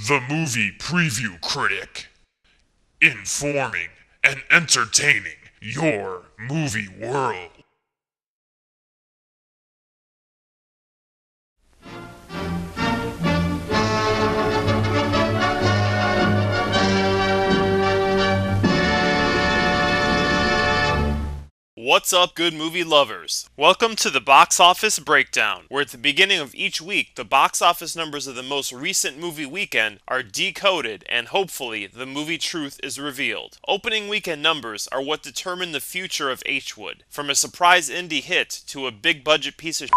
the movie preview critic, informing and entertaining your movie world. What's up, good movie lovers? Welcome to the Box Office Breakdown, where at the beginning of each week, the box office numbers of the most recent movie weekend are decoded and hopefully the movie truth is revealed. Opening weekend numbers are what determine the future of H-Wood. From a surprise indie hit to a big budget piece of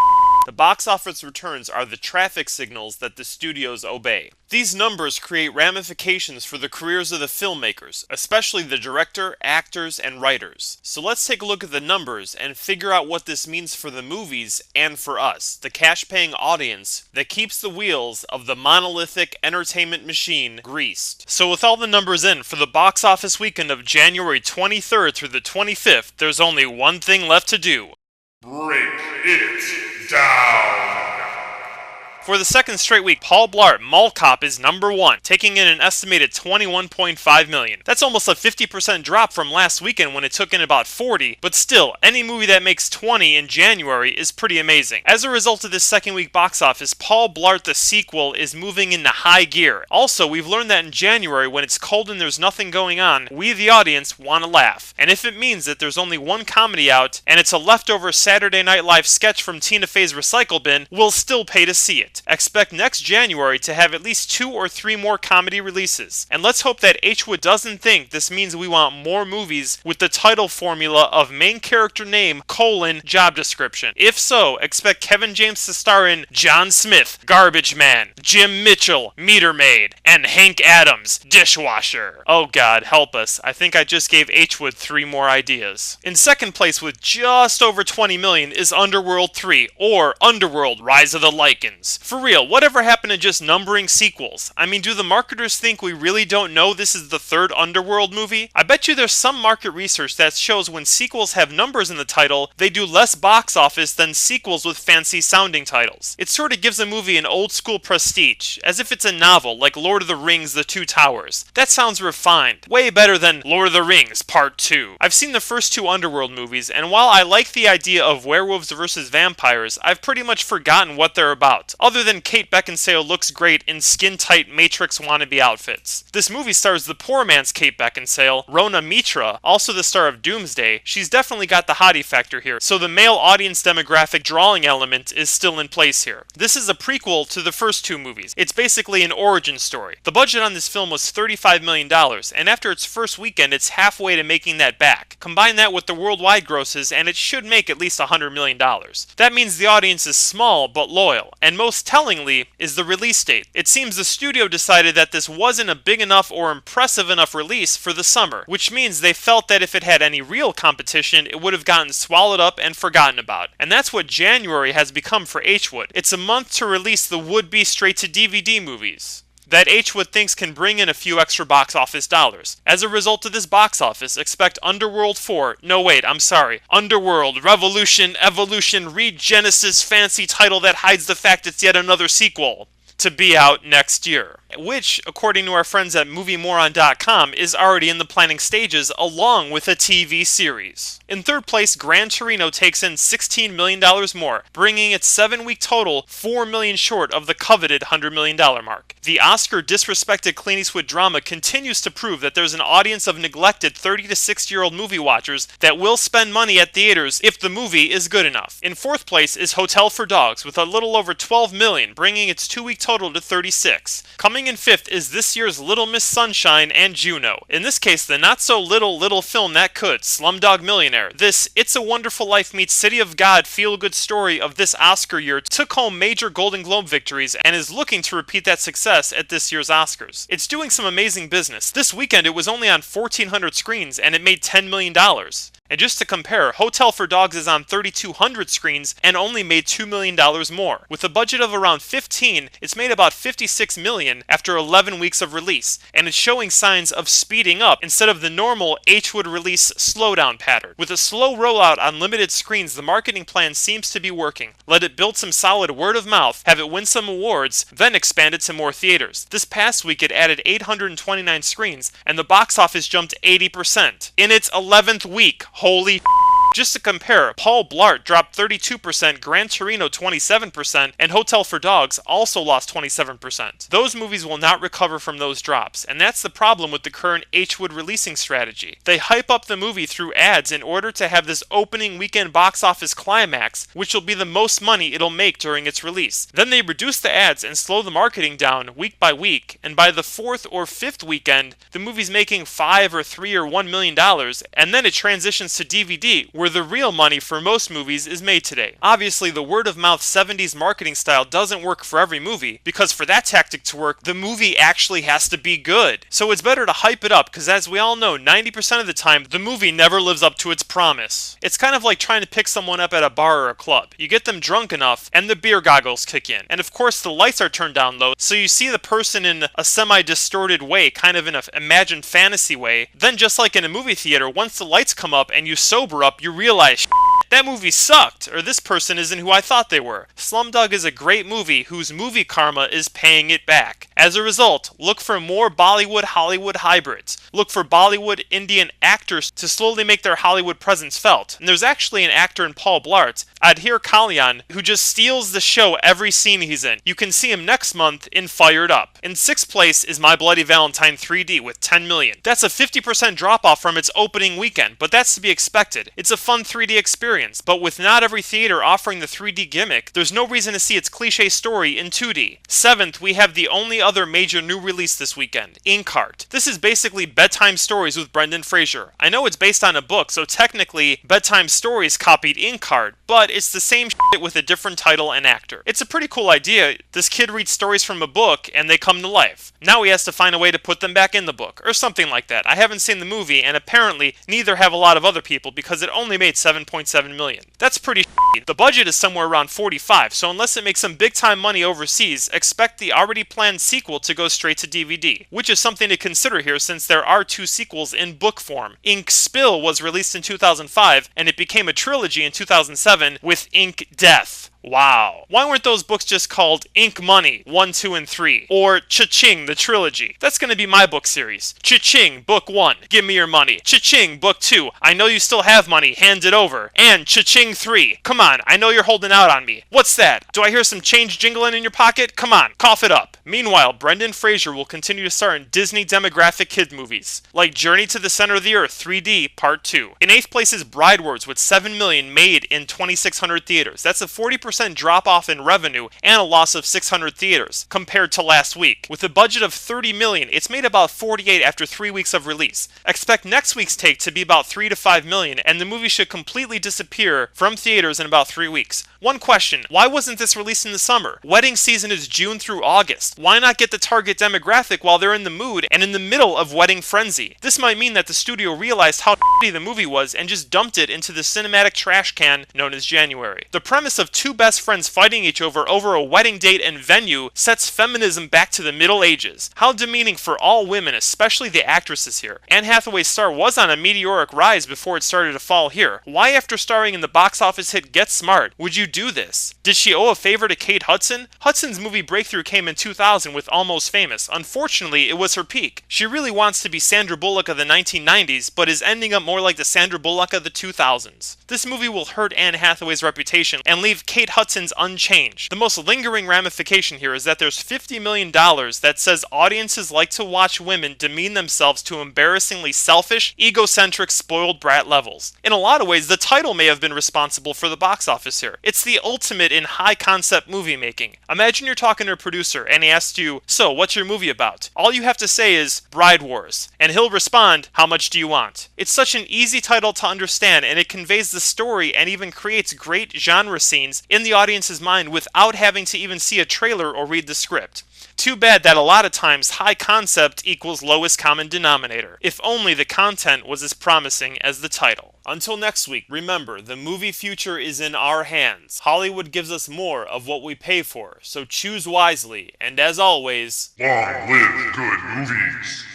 the box office returns are the traffic signals that the studios obey. These numbers create ramifications for the careers of the filmmakers, especially the director, actors, and writers. So let's take a look at the numbers and figure out what this means for the movies and for us, the cash-paying audience that keeps the wheels of the monolithic entertainment machine greased. So with all the numbers in for the box office weekend of January 23rd through the 25th, there's only one thing left to do. Break it down. For the second straight week, Paul Blart Mall Cop is number one, taking in an estimated $21.5 million. That's almost a 50% drop from last weekend when it took in about 40, but still, any movie that makes 20 in January is pretty amazing. As a result of this second week box office, Paul Blart the sequel is moving into high gear. Also, we've learned that in January, when it's cold and there's nothing going on, we the audience want to laugh. And if it means that there's only one comedy out, and it's a leftover Saturday Night Live sketch from Tina Fey's recycle bin, we'll still pay to see it. Expect next January to have at least 2 or 3 more comedy releases. And let's hope that H-Wood doesn't think this means we want more movies with the title formula of main character name, job description. If so, expect Kevin James to star in John Smith, Garbage Man, Jim Mitchell, Meter Maid, and Hank Adams, Dishwasher. Oh God, help us. I think I just gave H-Wood 3 more ideas. In second place with just over 20 million is Underworld 3, or Underworld Rise of the Lycans. For real, whatever happened to just numbering sequels? I mean, do the marketers think we really don't know this is the third Underworld movie? I bet you there's some market research that shows when sequels have numbers in the title, they do less box office than sequels with fancy sounding titles. It sort of gives a movie an old school prestige, as if it's a novel like Lord of the Rings The Two Towers. That sounds refined. Way better than Lord of the Rings Part 2. I've seen the first 2 Underworld movies, and while I like the idea of werewolves versus vampires, I've pretty much forgotten what they're about, other than Kate Beckinsale looks great in skin-tight Matrix wannabe outfits. This movie stars the poor man's Kate Beckinsale, Rhona Mitra, also the star of Doomsday. She's definitely got the hottie factor here, so the male audience demographic drawing element is still in place here. This is a prequel to the first 2 movies. It's basically an origin story. The budget on this film was $35 million, and after its first weekend, it's halfway to making that back. Combine that with the worldwide grosses, and it should make at least $100 million. That means the audience is small but loyal, and most tellingly is the release date. It seems the studio decided that this wasn't a big enough or impressive enough release for the summer, which means they felt that if it had any real competition, it would have gotten swallowed up and forgotten about. And that's what January has become for H-Wood. It's a month to release the would-be straight-to-DVD movies that H-Wood thinks can bring in a few extra box office dollars. As a result of this box office, expect Underworld 4, Underworld Evolution, read Genesis fancy title that hides the fact it's yet another sequel, to be out next year, which, according to our friends at MovieMoron.com, is already in the planning stages along with a TV series. In third place, Gran Torino takes in $16 million more, bringing its 7-week total $4 million short of the coveted $100 million mark. The Oscar-disrespected Clint Eastwood drama continues to prove that there's an audience of neglected 30 to 60-year-old movie watchers that will spend money at theaters if the movie is good enough. In fourth place is Hotel for Dogs with a little over $12 million, bringing its 2-week total to 36. Coming in fifth is this year's Little Miss Sunshine and Juno. In this case, the not-so-little film that could, Slumdog Millionare. This It's a Wonderful Life meets City of God feel-good story of this Oscar year took home major Golden Globe victories and is looking to repeat that success at this year's Oscars. It's doing some amazing business. This weekend it was only on 1,400 screens and it made $10 million. And just to compare, Hotel for Dogs is on 3,200 screens and only made $2 million more. With a budget of around 15, it's made about $56 million after 11 weeks of release, and it's showing signs of speeding up instead of the normal H-Wood release slowdown pattern. With a slow rollout on limited screens, the marketing plan seems to be working. Let it build some solid word of mouth, have it win some awards, then expand it to more theaters. This past week it added 829 screens, and the box office jumped 80% in its 11th week. Holy Just to compare, Paul Blart dropped 32%, Gran Torino 27%, and Hotel for Dogs also lost 27%. Those movies will not recover from those drops, and that's the problem with the current H-Wood releasing strategy. They hype up the movie through ads in order to have this opening weekend box office climax, which will be the most money it'll make during its release. Then they reduce the ads and slow the marketing down week by week, and by the 4th or 5th weekend, the movie's making $5 or $3 or $1 million, and then it transitions to DVD, where the real money for most movies is made today. Obviously, the word-of-mouth 70s marketing style doesn't work for every movie, because for that tactic to work, the movie actually has to be good. So it's better to hype it up, because as we all know, 90% of the time, the movie never lives up to its promise. It's kind of like trying to pick someone up at a bar or a club. You get them drunk enough, and the beer goggles kick in. And of course, the lights are turned down low, so you see the person in a semi-distorted way, kind of in an imagined fantasy way. Then just like in a movie theater, once the lights come up and you sober up, you realize, that movie sucked, or this person isn't who I thought they were. Slumdog is a great movie whose movie karma is paying it back. As a result, look for more Bollywood-Hollywood hybrids. Look for Bollywood Indian actors to slowly make their Hollywood presence felt. And there's actually an actor in Paul Blart, Adhir Kalyan, who just steals the show every scene he's in. You can see him next month in Fired Up. In 6th place is My Bloody Valentine 3D with 10 million. That's a 50% drop-off from its opening weekend, but that's to be expected. It's a fun 3D experience, but with not every theater offering the 3D gimmick, there's no reason to see its cliche story in 2D. 7th, we have the only other major new release this weekend, Inkheart. This is basically bedtime stories with Brendon Fraiser. I know it's based on a book, so technically, bedtime stories copied Inkheart, but it's the same shit with a different title and actor. It's a pretty cool idea. This kid reads stories from a book, and they come to life. Now he has to find a way to put them back in the book, or something like that. I haven't seen the movie, and apparently, neither have a lot of other people, because it only made $7.7 million. That's pretty shitty. The budget is somewhere around 45, so unless it makes some big time money overseas, expect the already planned sequel to go straight to DVD, which is something to consider here since there are 2 sequels in book form. Ink Spill was released in 2005, and it became a trilogy in 2007 with Ink Death. Wow. Why weren't those books just called Ink Money 1, 2, and 3? Or Cha-Ching, the trilogy? That's going to be my book series. Cha-Ching, book 1, give me your money. Cha-Ching, book 2, I know you still have money, hand it over. And Cha-Ching 3, come on, I know you're holding out on me. What's that? Do I hear some change jingling in your pocket? Come on, cough it up. Meanwhile, Brendon Fraiser will continue to star in Disney demographic kid movies, like Journey to the Center of the Earth 3D Part 2. In 8th place is Bride Wars with 7 million made in 2,600 theaters. That's a 40% drop off in revenue and a loss of 600 theaters compared to last week. With a budget of 30 million, it's made about 48 after 3 weeks of release. Expect next week's take to be about 3 to 5 million, and the movie should completely disappear from theaters in about 3 weeks. One question, why wasn't this released in the summer? Wedding season is June through August. Why not get the target demographic while they're in the mood and in the middle of wedding frenzy? This might mean that the studio realized how shitty the movie was and just dumped it into the cinematic trash can known as January. The premise of 2 best friends fighting each other over a wedding date and venue sets feminism back to the Middle Ages. How demeaning for all women, especially the actresses here. Anne Hathaway's star was on a meteoric rise before it started to fall here. Why, after starring in the box office hit Get Smart, would you do this? Did she owe a favor to Kate Hudson? Hudson's movie breakthrough came in 2000 with Almost Famous. Unfortunately, it was her peak. She really wants to be Sandra Bullock of the 1990s, but is ending up more like the Sandra Bullock of the 2000s. This movie will hurt Anne Hathaway's reputation and leave Kate Hudson's unchanged. The most lingering ramification here is that there's $50 million that says audiences like to watch women demean themselves to embarrassingly selfish, egocentric, spoiled brat levels. In a lot of ways, the title may have been responsible for the box office here. It's the ultimate in high-concept movie making. Imagine you're talking to a producer and he asks you, so what's your movie about? All you have to say is, Bride Wars. And he'll respond, how much do you want? It's such an easy title to understand, and it conveys the story and even creates great genre scenes in in the audience's mind without having to even see a trailer or read the script. Too bad that a lot of times high concept equals lowest common denominator. If only the content was as promising as the title. Until next week, remember, the movie future is in our hands. Hollywood gives us more of what we pay for, so choose wisely, and as always, long live good movies.